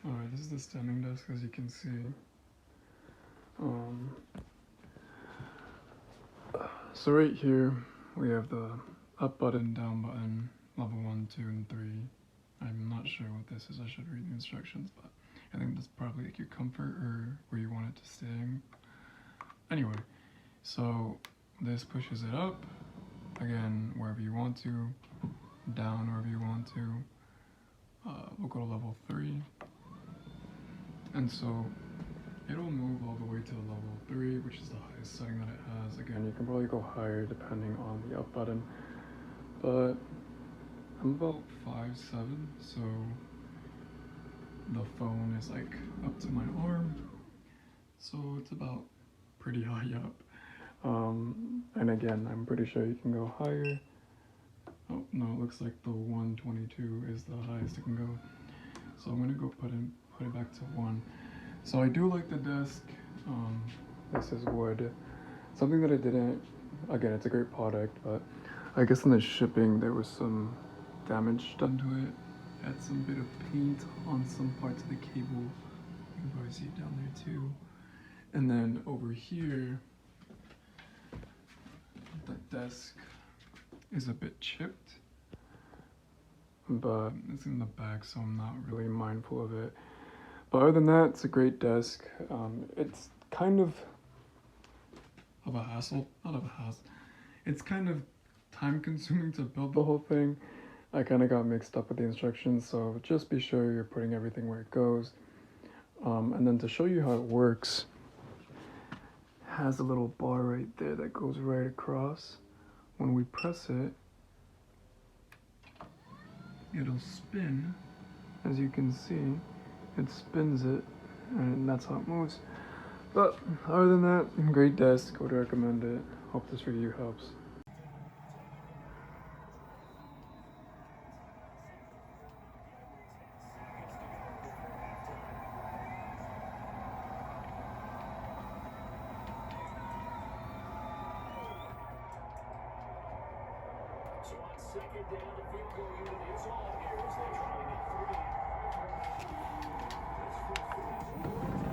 Alright, this is the standing desk, as you can see. So right here we have the up button, down button, level 1, 2, and 3. I'm not sure what this is, I should read the instructions, but I think that's probably like your comfort or where you want it to stay. Anyway, so this pushes it up, again, wherever you want to, down wherever you want to. We'll go to level 3. And so it'll move all the way to level 3, which is the highest setting that it has. Again, you can probably go higher depending on the up button, but I'm about 5'7", so the phone is like up to my arm, so it's about pretty high up. And again, I'm pretty sure you can go higher. Oh no, it looks like the 122 is the highest it can go. So I'm gonna go put it back to 1. So I do like the desk. This is wood. Something that I didn't, again, it's a great product, but I guess in the shipping there was some damage done to it. Had some bit of paint on some parts of the cable. You can probably see it down there too. And then over here, the desk is a bit chipped, but it's in the back, so I'm not really mindful of it. But other than that, it's a great desk. It's kind of a hassle, not of a hassle. It's kind of time consuming to build the whole thing. I kind of got mixed up with the instructions, so just be sure you're putting everything where it goes. And then to show you how it works, it has a little bar right there that goes right across. When we press it, it'll spin. As you can see, it spins it, and that's how it moves. But other than that, great desk, would recommend it. Hope this review helps. So on second down, the field goal unit is on here as they try to get 3.